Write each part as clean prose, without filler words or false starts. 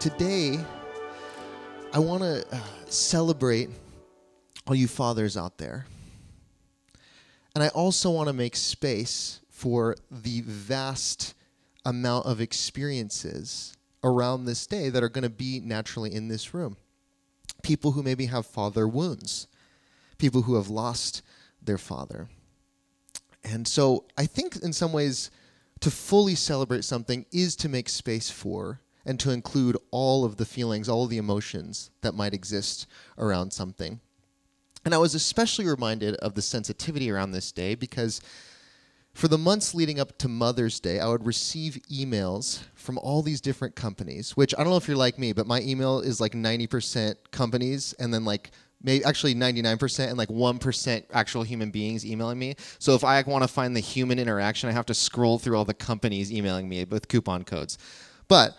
today, I want to celebrate all you fathers out there. And I also want to make space for the vast amount of experiences around this day that are going to be naturally in this room. People who maybe have father wounds. People who have lost their father. And so I think in some ways to fully celebrate something is to make space for and to include all of the feelings, all of the emotions that might exist around something. And I was especially reminded of the sensitivity around this day because for the months leading up to Mother's Day, I would receive emails from all these different companies, which I don't know if you're like me, but my email is like 90% companies and then like maybe actually 99% and like 1% actual human beings emailing me. So if I want to find the human interaction, I have to scroll through all the companies emailing me with coupon codes. But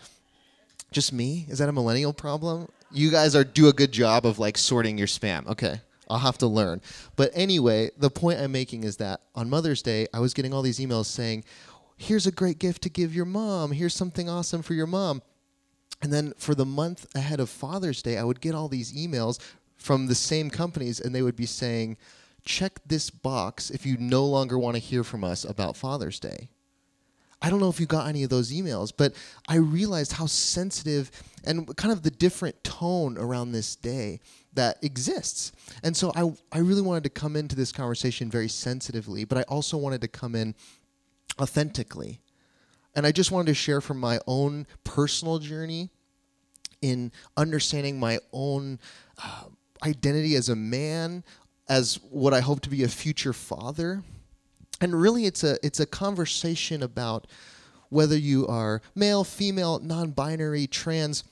just me? Is that a millennial problem? You guys do a good job of like sorting your spam. Okay. I'll have to learn. But anyway, the point I'm making is that on Mother's Day, I was getting all these emails saying, here's a great gift to give your mom. Here's something awesome for your mom. And then for the month ahead of Father's Day, I would get all these emails from the same companies, and they would be saying, check this box if you no longer want to hear from us about Father's Day. I don't know if you got any of those emails, but I realized how sensitive and kind of the different tone around this day that exists. And so I really wanted to come into this conversation very sensitively, but I also wanted to come in authentically. And I just wanted to share from my own personal journey in understanding my own identity as a man, as what I hope to be a future father. And really it's a conversation about whether you are male, female, non-binary, trans,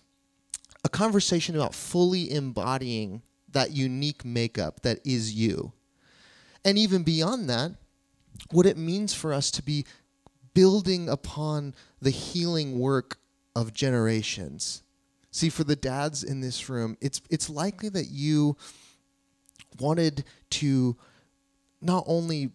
a conversation about fully embodying that unique makeup that is you. And even beyond that, what it means for us to be building upon the healing work of generations. See, for the dads in this room, it's likely that you wanted to not only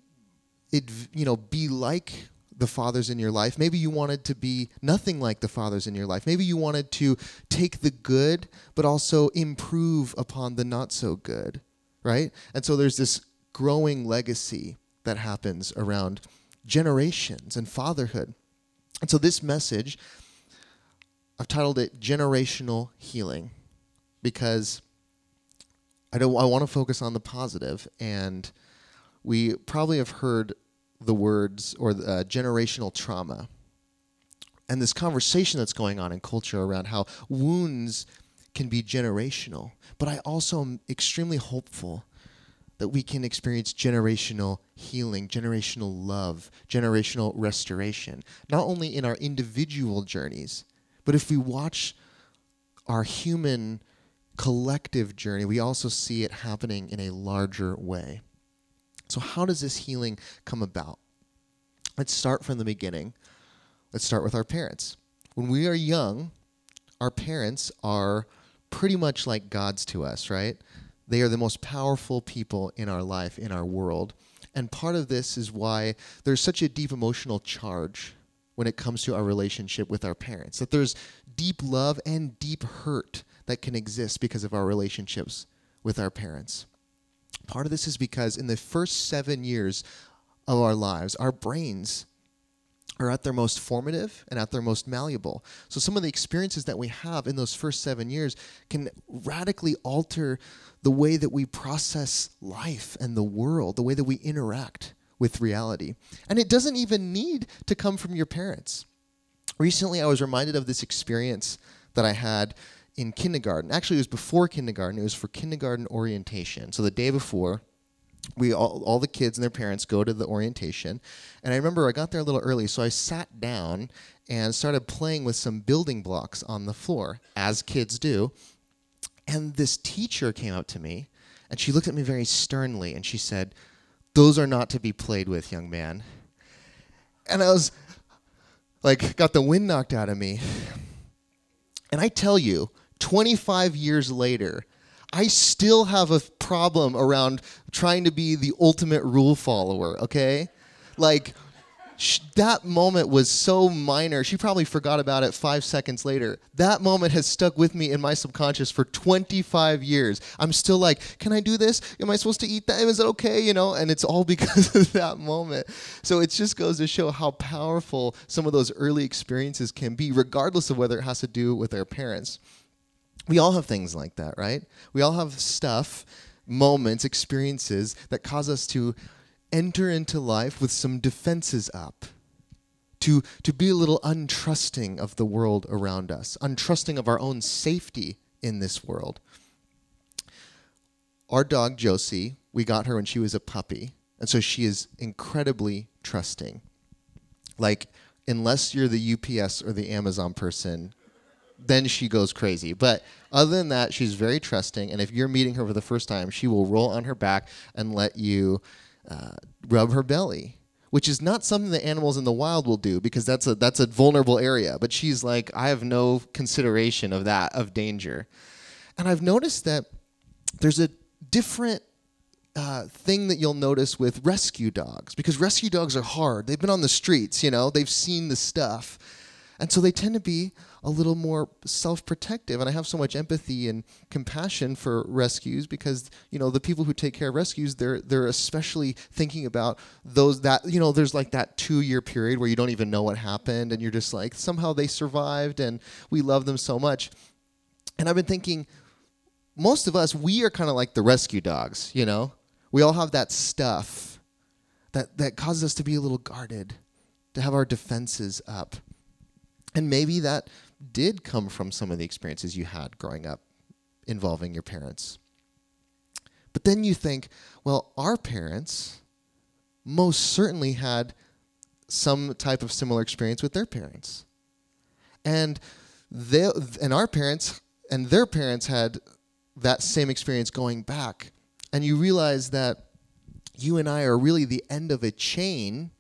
be like the fathers in your life. Maybe you wanted to be nothing like the fathers in your life. Maybe you wanted to take the good, but also improve upon the not so good, right? And so there's this growing legacy that happens around generations and fatherhood. And so this message, I've titled it Generational Healing, because I want to focus on the positive, and we probably have heard the words or generational trauma and this conversation that's going on in culture around how wounds can be generational. But I also am extremely hopeful that we can experience generational healing, generational love, generational restoration, not only in our individual journeys, but if we watch our human collective journey, we also see it happening in a larger way. So how does this healing come about? Let's start from the beginning. Let's start with our parents. When we are young, our parents are pretty much like gods to us, right? They are the most powerful people in our life, in our world. And part of this is why there's such a deep emotional charge when it comes to our relationship with our parents, that there's deep love and deep hurt that can exist because of our relationships with our parents. Part of this is because in the first 7 years of our lives, our brains are at their most formative and at their most malleable. So some of the experiences that we have in those first 7 years can radically alter the way that we process life and the world, the way that we interact with reality. And it doesn't even need to come from your parents. Recently, I was reminded of this experience that I had in kindergarten. Actually, it was before kindergarten. It was for kindergarten orientation. So the day before, all the kids and their parents go to the orientation. And I remember I got there a little early, so I sat down and started playing with some building blocks on the floor, as kids do. And this teacher came up to me, and she looked at me very sternly, and she said, "Those are not to be played with, young man." And I was like, got the wind knocked out of me. And I tell you, 25 years later, I still have a problem around trying to be the ultimate rule follower, okay? Like, That moment was so minor. She probably forgot about it 5 seconds later. That moment has stuck with me in my subconscious for 25 years. I'm still like, can I do this? Am I supposed to eat that? Is it okay? You know, and it's all because of that moment. So it just goes to show how powerful some of those early experiences can be, regardless of whether it has to do with our parents. We all have things like that, right? We all have stuff, moments, experiences that cause us to enter into life with some defenses up, to be a little untrusting of the world around us, untrusting of our own safety in this world. Our dog, Josie, we got her when she was a puppy, and so she is incredibly trusting. Like, unless you're the UPS or the Amazon person, then she goes crazy. But other than that, she's very trusting, and if you're meeting her for the first time, she will roll on her back and let you rub her belly, which is not something that animals in the wild will do because that's a vulnerable area. But she's like, I have no consideration of that, of danger. And I've noticed that there's a different thing that you'll notice with rescue dogs, because rescue dogs are hard. They've been on the streets, you know, they've seen the stuff. And so they tend to be a little more self-protective. And I have so much empathy and compassion for rescues because, you know, the people who take care of rescues, they're especially thinking about those that, you know, there's like that 2-year period where you don't even know what happened. And you're just like, somehow they survived and we love them so much. And I've been thinking, most of us, we are kind of like the rescue dogs, you know? We all have that stuff that causes us to be a little guarded, to have our defenses up. And maybe that did come from some of the experiences you had growing up involving your parents. But then you think, well, our parents most certainly had some type of similar experience with their parents. And our parents and their parents had that same experience going back. And you realize that you and I are really the end of a chain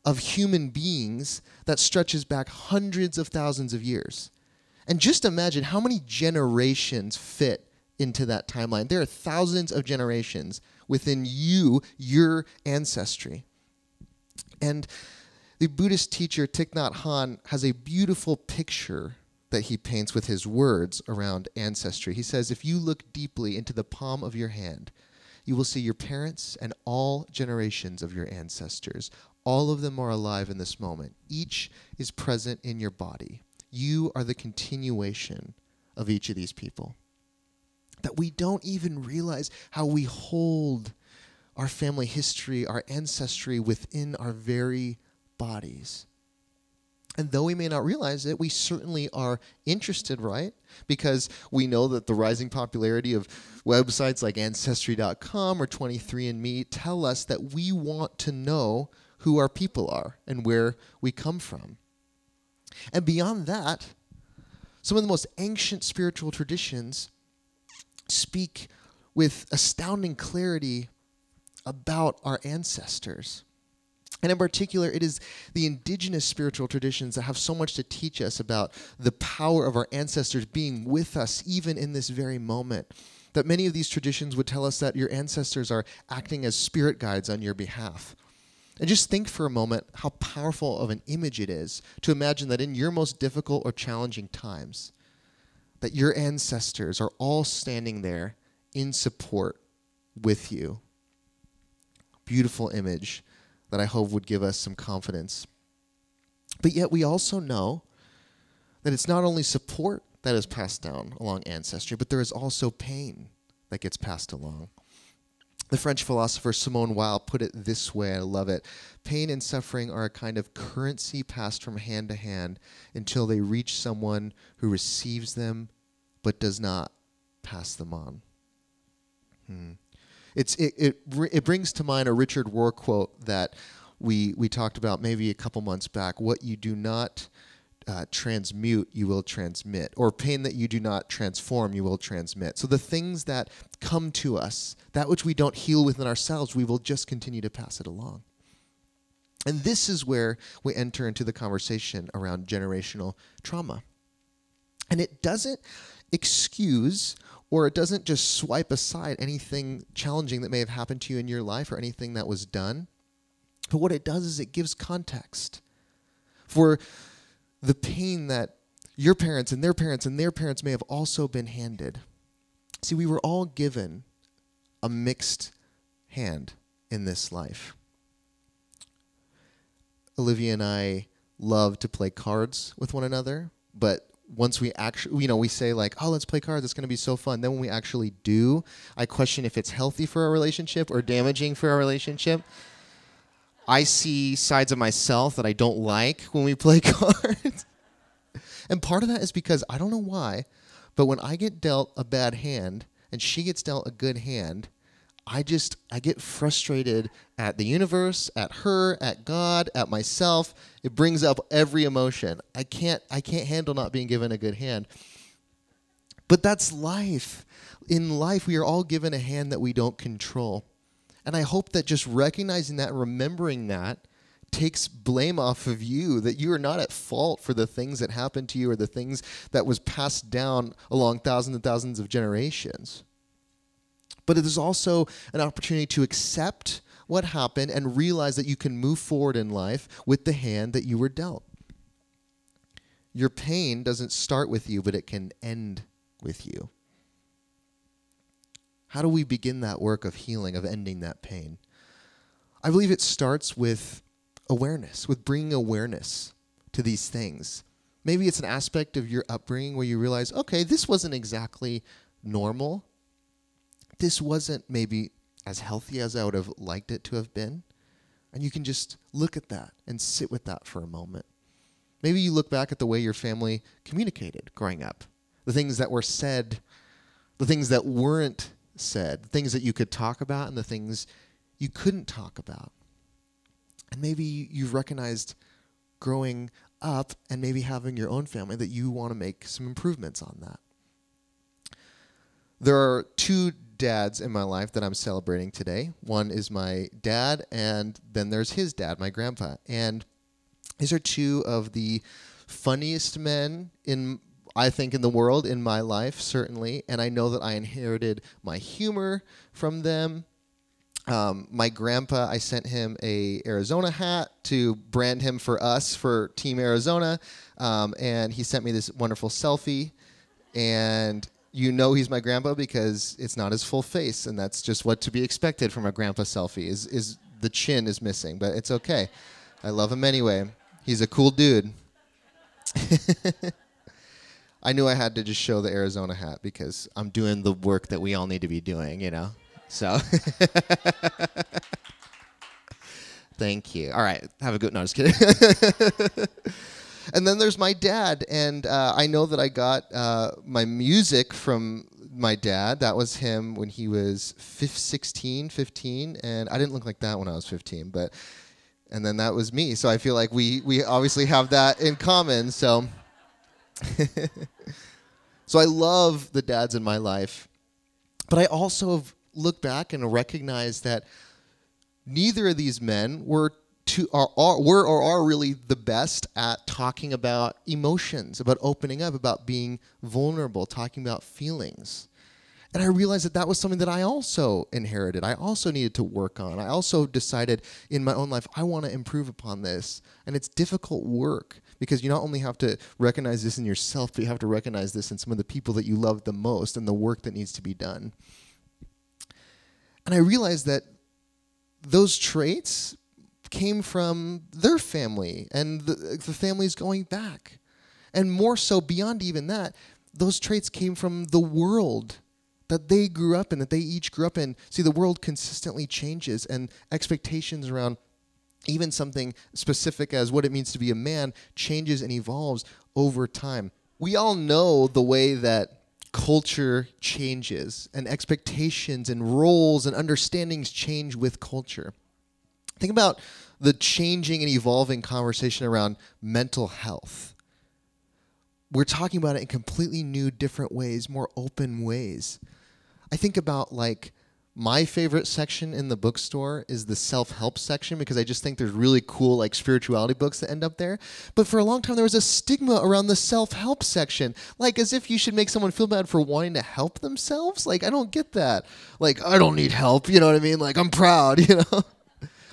of human beings that stretches back hundreds of thousands of years. And just imagine how many generations fit into that timeline. There are thousands of generations within your ancestry. And the Buddhist teacher Thich Nhat Hanh has a beautiful picture that he paints with his words around ancestry. He says, if you look deeply into the palm of your hand, you will see your parents and all generations of your ancestors. All of them are alive in this moment. Each is present in your body. You are the continuation of each of these people. That we don't even realize how we hold our family history, our ancestry within our very bodies. And though we may not realize it, we certainly are interested, right? Because we know that the rising popularity of websites like Ancestry.com or 23andMe tell us that we want to know who our people are and where we come from. And beyond that, some of the most ancient spiritual traditions speak with astounding clarity about our ancestors. And in particular, it is the indigenous spiritual traditions that have so much to teach us about the power of our ancestors being with us even in this very moment. That many of these traditions would tell us that your ancestors are acting as spirit guides on your behalf. And just think for a moment how powerful of an image it is to imagine that in your most difficult or challenging times, that your ancestors are all standing there in support with you. Beautiful image that I hope would give us some confidence. But yet we also know that it's not only support that is passed down along ancestry, but there is also pain that gets passed along. The French philosopher Simone Weil put it this way, I love it. Pain and suffering are a kind of currency passed from hand to hand until they reach someone who receives them but does not pass them on. It brings to mind a Richard Rohr quote that we talked about maybe a couple months back. What you do not transmute, you will transmit. Or pain that you do not transform, you will transmit. So the things that come to us, that which we don't heal within ourselves, we will just continue to pass it along. And this is where we enter into the conversation around generational trauma. And it doesn't excuse or it doesn't just swipe aside anything challenging that may have happened to you in your life or anything that was done. But what it does is it gives context for the pain that your parents and their parents and their parents may have also been handed. See, we were all given a mixed hand in this life. Olivia and I love to play cards with one another, but once we actually, we say like, oh, let's play cards, it's going to be so fun. Then when we actually do, I question if it's healthy for our relationship or damaging for our relationship. I see sides of myself that I don't like when we play cards. And part of that is because, I don't know why, but when I get dealt a bad hand and she gets dealt a good hand, I get frustrated at the universe, at her, at God, at myself. It brings up every emotion. I can't handle not being given a good hand. But that's life. In life, we are all given a hand that we don't control. And I hope that just recognizing that, remembering that, takes blame off of you, that you are not at fault for the things that happened to you or the things that was passed down along thousands and thousands of generations. But it is also an opportunity to accept what happened and realize that you can move forward in life with the hand that you were dealt. Your pain doesn't start with you, but it can end with you. How do we begin that work of healing, of ending that pain? I believe it starts with awareness, with bringing awareness to these things. Maybe it's an aspect of your upbringing where you realize, okay, this wasn't exactly normal. This wasn't maybe as healthy as I would have liked it to have been. And you can just look at that and sit with that for a moment. Maybe you look back at the way your family communicated growing up, the things that were said, the things that weren't said, the things that you could talk about and the things you couldn't talk about. And maybe you've recognized growing up and maybe having your own family that you want to make some improvements on that. There are two dads in my life that I'm celebrating today. One is my dad, and then there's his dad, my grandpa. And these are two of the funniest men I think in the world, in my life, certainly. And I know that I inherited my humor from them. My grandpa, I sent him a Arizona hat to brand him for us, for Team Arizona. And he sent me this wonderful selfie. And you know he's my grandpa because it's not his full face, and that's just what to be expected from a grandpa selfie. Is the chin is missing, but it's okay. I love him anyway. He's a cool dude. I knew I had to just show the Arizona hat because I'm doing the work that we all need to be doing, So, thank you. All right, have a good. No, just kidding. And then there's my dad, and I know that I got my music from my dad. That was him when he was 15, and I didn't look like that when I was 15, and then that was me. So I feel like we obviously have that in common. So, so I love the dads in my life, but I also have looked back and recognized that neither of these men were really the best at talking about emotions, about opening up, about being vulnerable, talking about feelings. And I realized that was something that I also inherited. I also needed to work on. I also decided in my own life, I want to improve upon this. And it's difficult work because you not only have to recognize this in yourself, but you have to recognize this in some of the people that you love the most and the work that needs to be done. And I realized that those traits came from their family and the families going back. And more so, beyond even that, those traits came from the world that they grew up in, that they each grew up in. See, the world consistently changes, and expectations around even something specific as what it means to be a man changes and evolves over time. We all know the way that culture changes, and expectations and roles and understandings change with culture. Think about the changing and evolving conversation around mental health. We're talking about it in completely new, different ways, more open ways. I think about my favorite section in the bookstore is the self-help section because I just think there's really cool spirituality books that end up there. But for a long time, there was a stigma around the self-help section, as if you should make someone feel bad for wanting to help themselves. I don't get that. I don't need help, you know what I mean? I'm proud,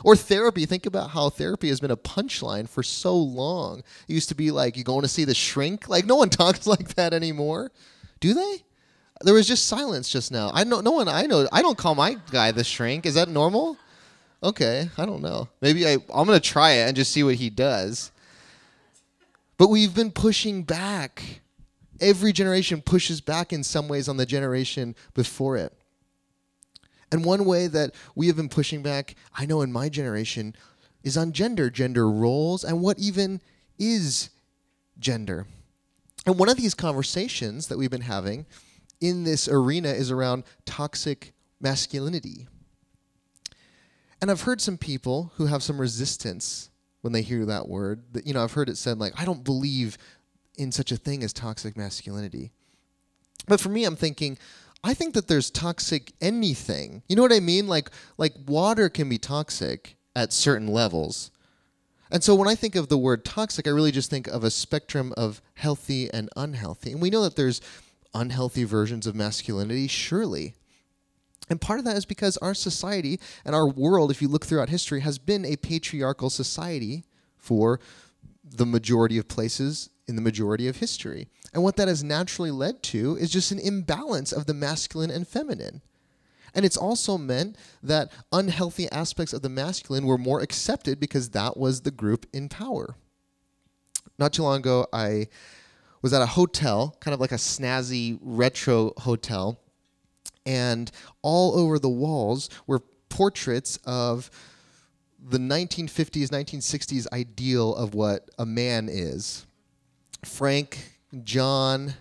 Or therapy. Think about how therapy has been a punchline for so long. It used to be like, you going to see the shrink? Like, no one talks like that anymore. Do they? There was just silence just now. I know I don't call my guy the shrink. Is that normal? Okay, I don't know. Maybe I'm going to try it and just see what he does. But we've been pushing back. Every generation pushes back in some ways on the generation before it. And one way that we have been pushing back, I know in my generation, is on gender roles, and what even is gender. And one of these conversations that we've been having in this arena is around toxic masculinity. And I've heard some people who have some resistance when they hear that word. That, I've heard it said like, I don't believe in such a thing as toxic masculinity. But for me, I'm thinking, I think that there's toxic anything. You know what I mean? Like water can be toxic at certain levels. And so when I think of the word toxic, I really just think of a spectrum of healthy and unhealthy. And we know that there's unhealthy versions of masculinity, surely. And part of that is because our society and our world, if you look throughout history, has been a patriarchal society for the majority of places in the majority of history. And what that has naturally led to is just an imbalance of the masculine and feminine. And it's also meant that unhealthy aspects of the masculine were more accepted because that was the group in power. Not too long ago, I was at a hotel, kind of like a snazzy retro hotel, and all over the walls were portraits of the 1950s, 1960s ideal of what a man is. Frank, John.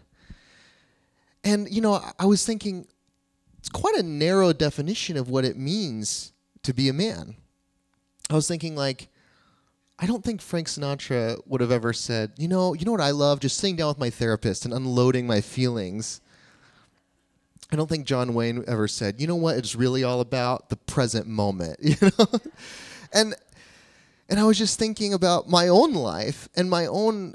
And, I was thinking, it's quite a narrow definition of what it means to be a man. I was thinking, like, I don't think Frank Sinatra would have ever said, you know what I love? Just sitting down with my therapist and unloading my feelings. I don't think John Wayne ever said, you know what it's really all about? The present moment, And I was just thinking about my own life and my own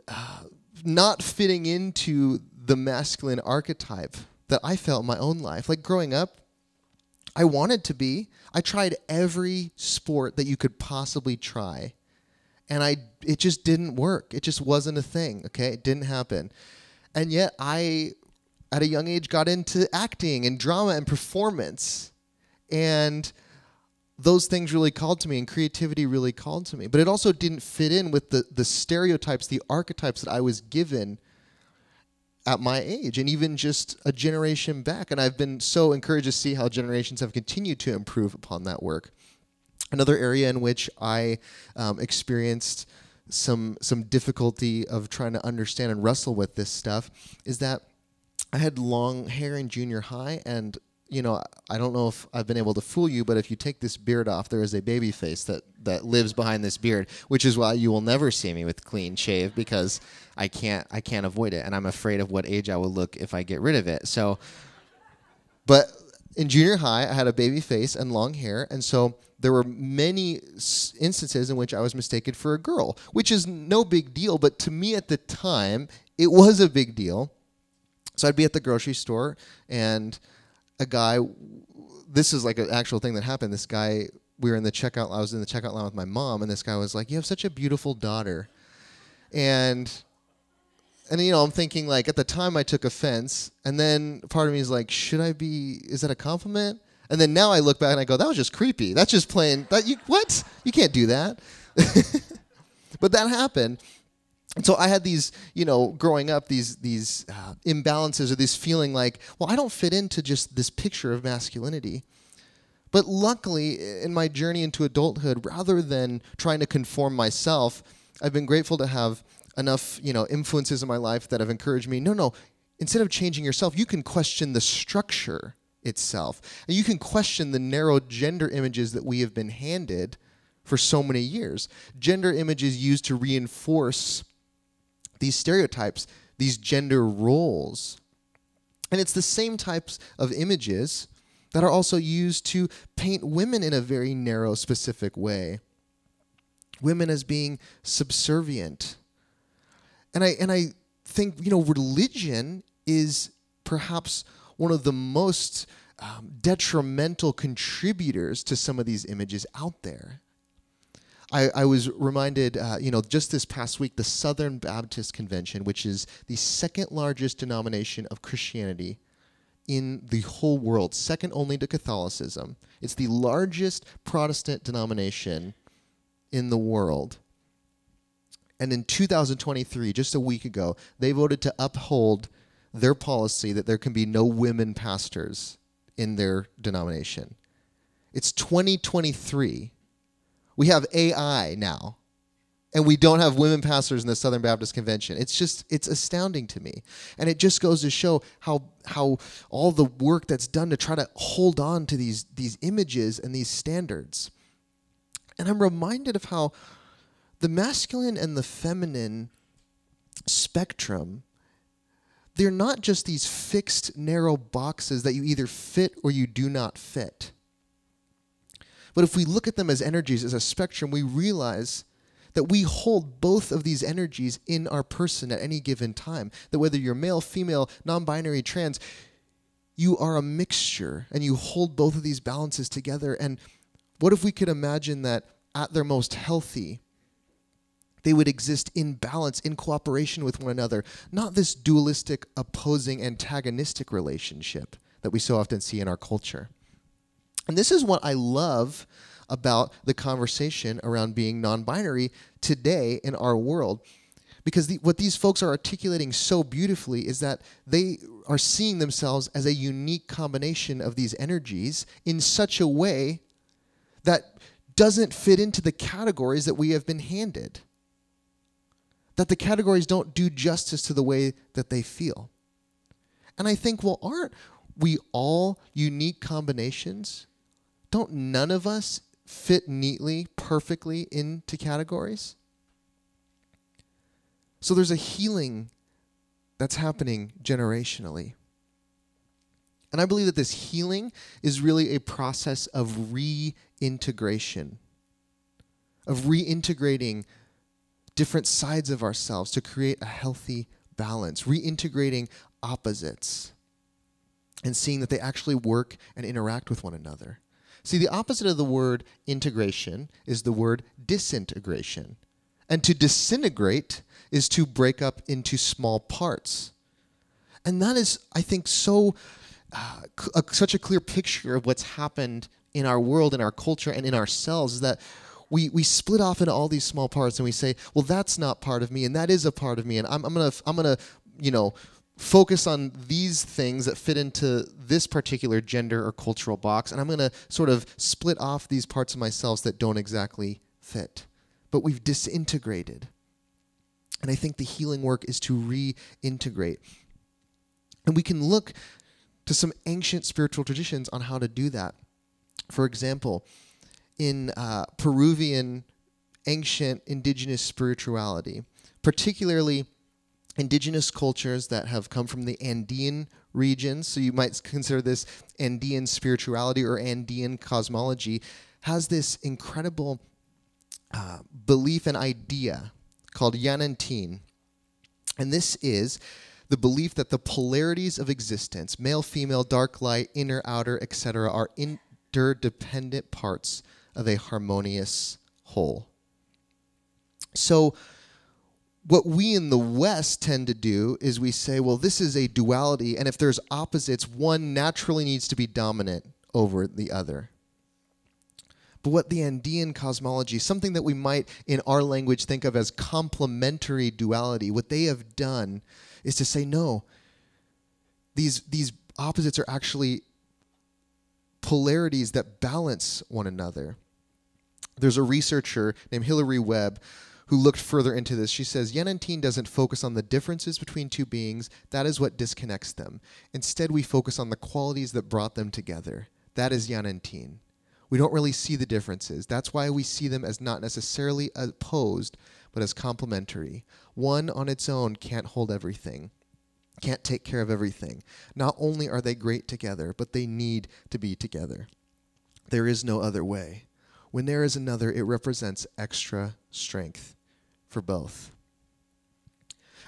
not fitting into the masculine archetype that I felt in my own life. Like growing up, I wanted to be. I tried every sport that you could possibly try. And it just didn't work. It just wasn't a thing, okay? It didn't happen. And yet I, at a young age, got into acting and drama and performance. And those things really called to me, and creativity really called to me. But it also didn't fit in with the stereotypes, the archetypes that I was given at my age, and even just a generation back. And I've been so encouraged to see how generations have continued to improve upon that work. Another area in which I experienced some difficulty of trying to understand and wrestle with this stuff is that I had long hair in junior high, and I don't know if I've been able to fool you, but if you take this beard off, there is a baby face that lives behind this beard, which is why you will never see me with clean shave, because I can't avoid it, and I'm afraid of what age I will look if I get rid of it. So, but in junior high, I had a baby face and long hair, and so there were many instances in which I was mistaken for a girl, which is no big deal, but to me at the time, it was a big deal. So I'd be at the grocery store, and a guy, this is like an actual thing that happened. This guy, I was in the checkout line with my mom, and this guy was like, you have such a beautiful daughter. And I'm thinking, like, at the time I took offense, and then part of me is like, is that a compliment? And then now I look back and I go, that was just creepy. That's just plain, what? You can't do that. But that happened. And so I had these, growing up, these imbalances, or this feeling like, well, I don't fit into just this picture of masculinity. But luckily, in my journey into adulthood, rather than trying to conform myself, I've been grateful to have enough, influences in my life that have encouraged me, no, instead of changing yourself, you can question the structure itself. And you can question the narrow gender images that we have been handed for so many years. Gender images used to reinforce these stereotypes, these gender roles. And it's the same types of images that are also used to paint women in a very narrow, specific way. Women as being subservient. And I think, religion is perhaps one of the most detrimental contributors to some of these images out there. I was reminded, just this past week, the Southern Baptist Convention, which is the second largest denomination of Christianity in the whole world, second only to Catholicism. It's the largest Protestant denomination in the world. And in 2023, just a week ago, they voted to uphold their policy that there can be no women pastors in their denomination. It's 2023. We have AI now, and we don't have women pastors in the Southern Baptist Convention. It's astounding to me. And it just goes to show how all the work that's done to try to hold on to these images and these standards. And I'm reminded of how the masculine and the feminine spectrum, they're not just these fixed, narrow boxes that you either fit or you do not fit. But if we look at them as energies, as a spectrum, we realize that we hold both of these energies in our person at any given time. That whether you're male, female, non-binary, trans, you are a mixture, and you hold both of these balances together. And what if we could imagine that at their most healthy, they would exist in balance, in cooperation with one another, not this dualistic, opposing, antagonistic relationship that we so often see in our culture. And this is what I love about the conversation around being non-binary today in our world. Because what these folks are articulating so beautifully is that they are seeing themselves as a unique combination of these energies in such a way that doesn't fit into the categories that we have been handed. That the categories don't do justice to the way that they feel. And I think, well, aren't we all unique combinations? Don't none of us fit neatly, perfectly into categories? So there's a healing that's happening generationally. And I believe that this healing is really a process of reintegration, of reintegrating different sides of ourselves to create a healthy balance, reintegrating opposites, and seeing that they actually work and interact with one another. See, the opposite of the word integration is the word disintegration. And to disintegrate is to break up into small parts. And that is, I think, such a clear picture of what's happened in our world, in our culture, and in ourselves, is that we split off into all these small parts and we say, well, that's not part of me, and that is a part of me, and I'm gonna focus on these things that fit into this particular gender or cultural box, and I'm going to sort of split off these parts of myself that don't exactly fit. But we've disintegrated. And I think the healing work is to reintegrate. And we can look to some ancient spiritual traditions on how to do that. For example, in Peruvian ancient indigenous spirituality, particularly indigenous cultures that have come from the Andean region, so you might consider this Andean spirituality or Andean cosmology, has this incredible belief and idea called reuniting. And this is the belief that the polarities of existence, male, female, dark, light, inner, outer, etc., are interdependent parts of a harmonious whole. So what we in the West tend to do is we say, well, this is a duality, and if there's opposites, one naturally needs to be dominant over the other. But what the Andean cosmology, something that we might in our language think of as complementary duality, what they have done is to say, no, these opposites are actually polarities that balance one another. There's a researcher named Hilary Webb who looked further into this. She says, reuniting doesn't focus on the differences between two beings. That is what disconnects them. Instead, we focus on the qualities that brought them together. That is reuniting. We don't really see the differences. That's why we see them as not necessarily opposed, but as complementary. One on its own can't hold everything, can't take care of everything. Not only are they great together, but they need to be together. There is no other way. When there is another, it represents extra strength for both.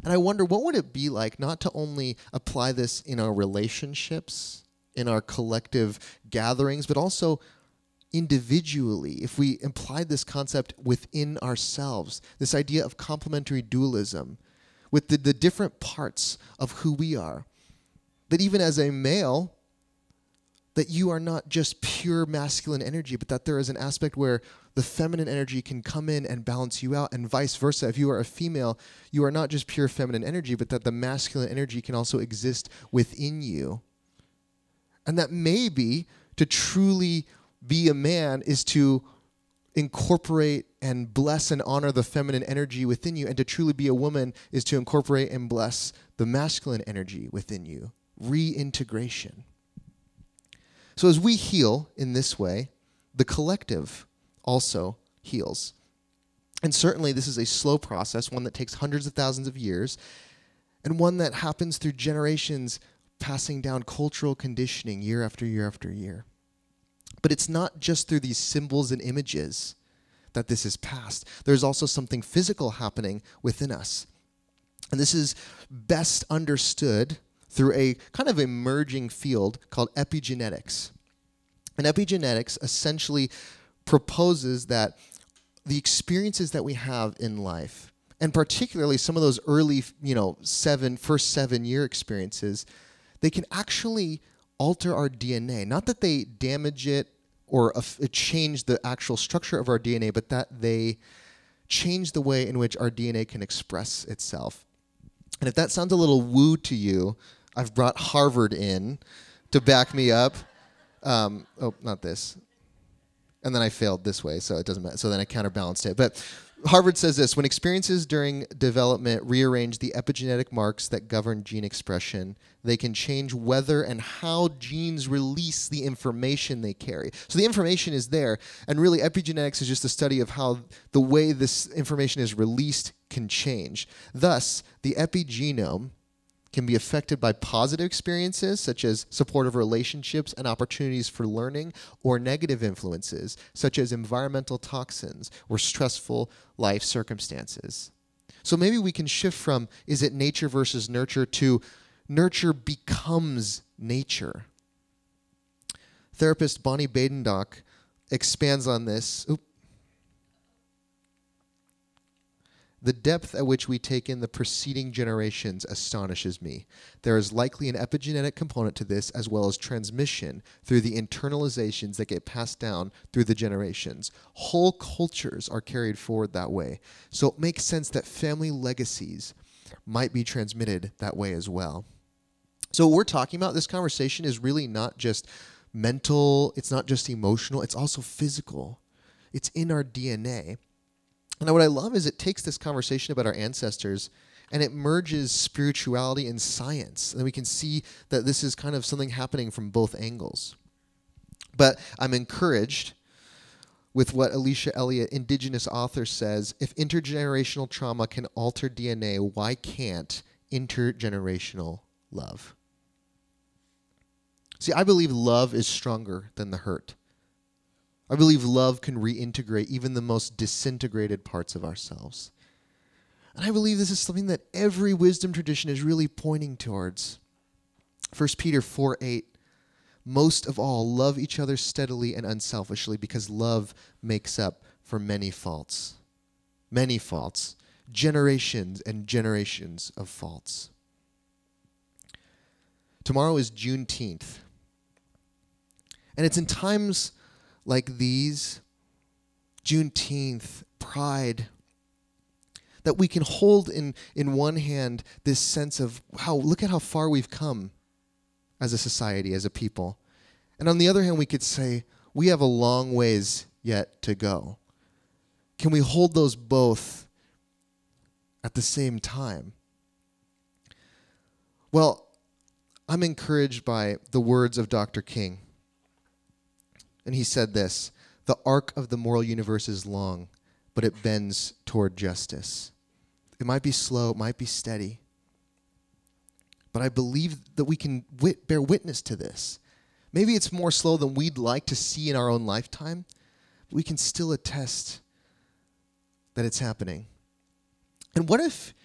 And I wonder, what would it be like not to only apply this in our relationships, in our collective gatherings, but also individually, if we applied this concept within ourselves, this idea of complementary dualism, with the different parts of who we are, that even as a male, that you are not just pure masculine energy, but that there is an aspect where the feminine energy can come in and balance you out, and vice versa. If you are a female, you are not just pure feminine energy, but that the masculine energy can also exist within you. And that maybe to truly be a man is to incorporate and bless and honor the feminine energy within you, and to truly be a woman is to incorporate and bless the masculine energy within you. Reintegration. So as we heal in this way, the collective also heals. And certainly this is a slow process, one that takes hundreds of thousands of years, and one that happens through generations passing down cultural conditioning year after year after year. But it's not just through these symbols and images that this is passed. There's also something physical happening within us. And this is best understood through a kind of emerging field called epigenetics. And epigenetics essentially proposes that the experiences that we have in life, and particularly some of those early, first 7 year experiences, they can actually alter our DNA. Not that they damage it or change the actual structure of our DNA, but that they change the way in which our DNA can express itself. And if that sounds a little woo to you, I've brought Harvard in to back me up. Not this. And then I failed this way, so it doesn't matter. So then I counterbalanced it. But Harvard says this: when experiences during development rearrange the epigenetic marks that govern gene expression, they can change whether and how genes release the information they carry. So the information is there, and really epigenetics is just a study of how the way this information is released can change. Thus, the epigenome can be affected by positive experiences, such as supportive relationships and opportunities for learning, or negative influences, such as environmental toxins or stressful life circumstances. So maybe we can shift from, is it nature versus nurture, to nurture becomes nature. Therapist Bonnie Badendock expands on this. The depth at which we take in the preceding generations astonishes me. There is likely an epigenetic component to this, as well as transmission through the internalizations that get passed down through the generations. Whole cultures are carried forward that way. So it makes sense that family legacies might be transmitted that way as well. So what we're talking about, this conversation, is really not just mental, it's not just emotional, it's also physical. It's in our DNA. And what I love is it takes this conversation about our ancestors and it merges spirituality and science. And we can see that this is kind of something happening from both angles. But I'm encouraged with what Alicia Elliott, Indigenous author, says: if intergenerational trauma can alter DNA, why can't intergenerational love? See, I believe love is stronger than the hurt. I believe love can reintegrate even the most disintegrated parts of ourselves. And I believe this is something that every wisdom tradition is really pointing towards. 1 Peter 4:8, most of all, love each other steadily and unselfishly, because love makes up for many faults. Many faults. Generations and generations of faults. Tomorrow is Juneteenth. And it's in times like these, Juneteenth, Pride, that we can hold in one hand this sense of, wow, look at how far we've come as a society, as a people. And on the other hand, we could say, we have a long ways yet to go. Can we hold those both at the same time? Well, I'm encouraged by the words of Dr. King. And he said this: the arc of the moral universe is long, but it bends toward justice. It might be slow, it might be steady, but I believe that we can bear witness to this. Maybe it's more slow than we'd like to see in our own lifetime, but we can still attest that it's happening. And what if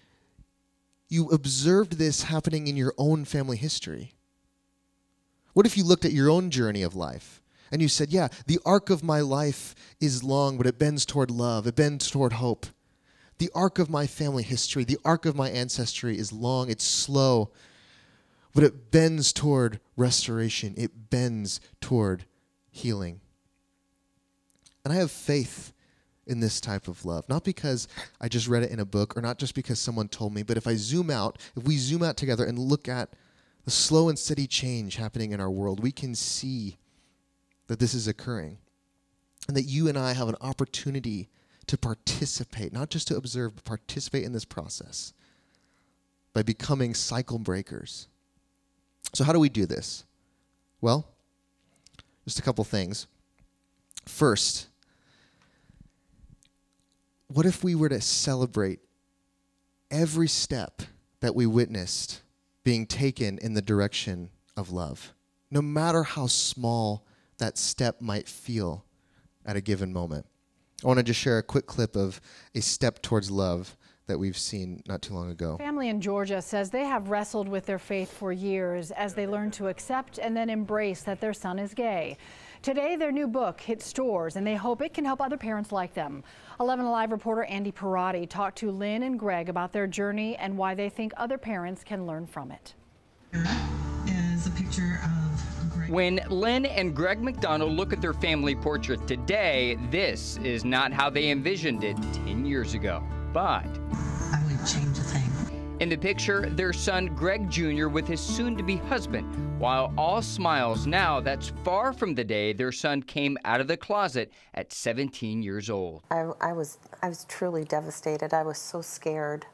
you observed this happening in your own family history? What if you looked at your own journey of life? And you said, yeah, the arc of my life is long, but it bends toward love. It bends toward hope. The arc of my family history, the arc of my ancestry is long. It's slow, but it bends toward restoration. It bends toward healing. And I have faith in this type of love, not because I just read it in a book or not just because someone told me, but if we zoom out together and look at the slow and steady change happening in our world, we can see that this is occurring and that you and I have an opportunity to participate, not just to observe, but participate in this process by becoming cycle breakers. So how do we do this? Well, just a couple things. First, what if we were to celebrate every step that we witnessed being taken in the direction of love, no matter how small that step might feel at a given moment? I want to just share a quick clip of a step towards love that we've seen not too long ago. Family in Georgia says they have wrestled with their faith for years as they learn to accept and then embrace that their son is gay. Today, their new book hits stores, and they hope it can help other parents like them. 11 Alive reporter Andy Parati talked to Lynn and Greg about their journey and why they think other parents can learn from it. Is a picture of Greg. When Lynn and Greg McDonald look at their family portrait today, this is not how they envisioned it 10 years ago. But I wouldn't change a thing. in the picture, their son Greg Jr. with his soon-to-be husband. While all smiles now, that's far from the day their son came out of the closet at 17 years old. I was truly devastated. I was so scared.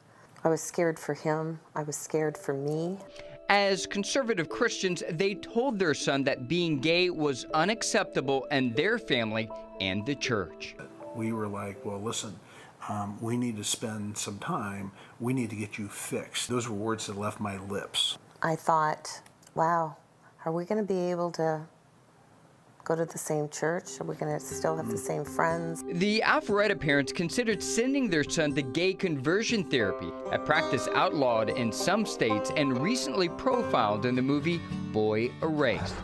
I was scared for him. I was scared for me. As conservative Christians, they told their son that being gay was unacceptable in their family and the church. We were like, well, listen, we need to spend some time. We need to get you fixed. Those were words that left my lips. I thought, wow, are we going to be able to go to the same church? Are we going to still have the same friends? The Alpharetta parents considered sending their son to gay conversion therapy, a practice outlawed in some states and recently profiled in the movie Boy Erased.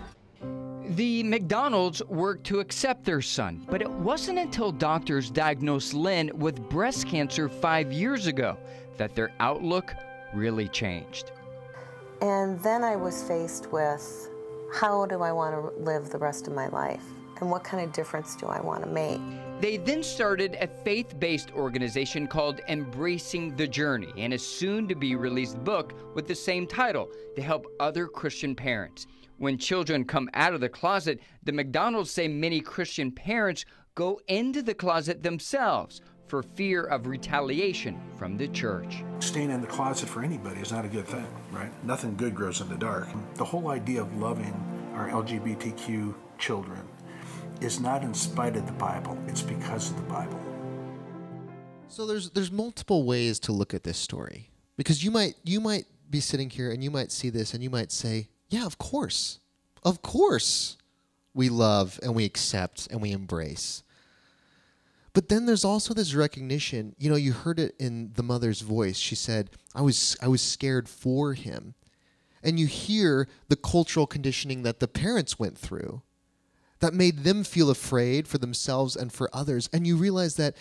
The McDonalds worked to accept their son, but it wasn't until doctors diagnosed Lynn with breast cancer 5 years ago that their outlook really changed. And then I was faced with, how do I want to live the rest of my life? And what kind of difference do I want to make? They then started a faith-based organization called Embracing the Journey and a soon-to-be-released book with the same title to help other Christian parents. When children come out of the closet, the McDonalds say many Christian parents go into the closet themselves for fear of retaliation from the church. Staying in the closet for anybody is not a good thing, right? Nothing good grows in the dark. The whole idea of loving our LGBTQ children is not in spite of the Bible, it's because of the Bible. So there's multiple ways to look at this story, because you might be sitting here and you might see this and you might say, yeah, of course we love and we accept and we embrace. But then there's also this recognition, you heard it in the mother's voice. She said, I was scared for him. And you hear the cultural conditioning that the parents went through that made them feel afraid for themselves and for others. And you realize that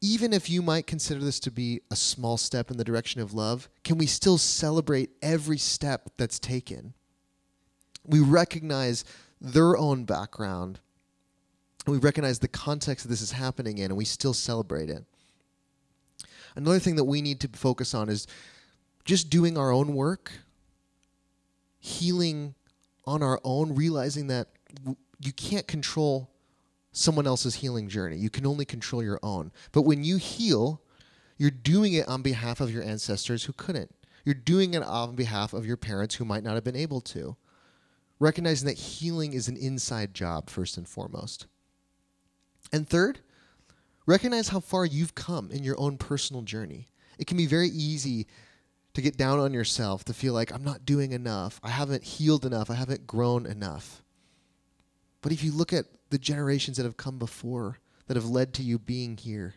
even if you might consider this to be a small step in the direction of love, can we still celebrate every step that's taken? We recognize their own background. We recognize the context that this is happening in, and we still celebrate it. Another thing that we need to focus on is just doing our own work, healing on our own, realizing that you can't control someone else's healing journey. You can only control your own. But when you heal, you're doing it on behalf of your ancestors who couldn't. You're doing it on behalf of your parents who might not have been able to. Recognizing that healing is an inside job, first and foremost. And third, recognize how far you've come in your own personal journey. It can be very easy to get down on yourself, to feel like I'm not doing enough, I haven't healed enough, I haven't grown enough. But if you look at the generations that have come before, that have led to you being here,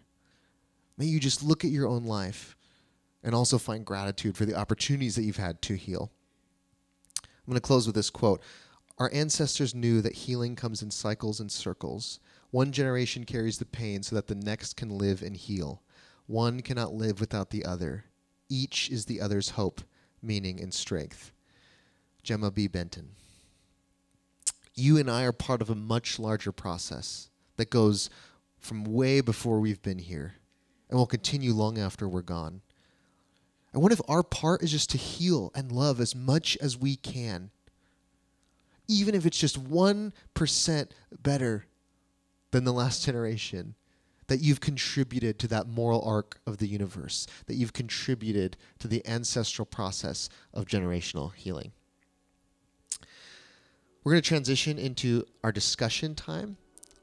may you just look at your own life and also find gratitude for the opportunities that you've had to heal. I'm going to close with this quote. Our ancestors knew that healing comes in cycles and circles. One generation carries the pain so that the next can live and heal. One cannot live without the other. Each is the other's hope, meaning, and strength. Gemma B. Benton. You and I are part of a much larger process that goes from way before we've been here and will continue long after we're gone. And what if our part is just to heal and love as much as we can? Even if it's just 1% better than the last generation, that you've contributed to that moral arc of the universe, that you've contributed to the ancestral process of generational healing. We're going to transition into our discussion time,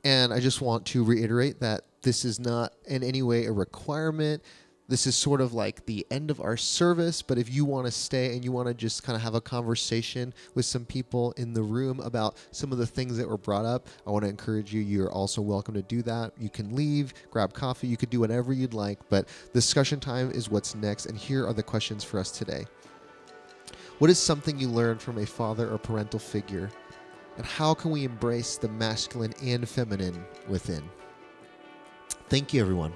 and I just want to reiterate that this is not in any way a requirement. This is sort of like the end of our service, but if you want to stay and you want to just kind of have a conversation with some people in the room about some of the things that were brought up, I want to encourage you. You're also welcome to do that. You can leave, grab coffee, you could do whatever you'd like, but discussion time is what's next, and here are the questions for us today. What is something you learned from a father or parental figure, and how can we embrace the masculine and feminine within? Thank you, everyone.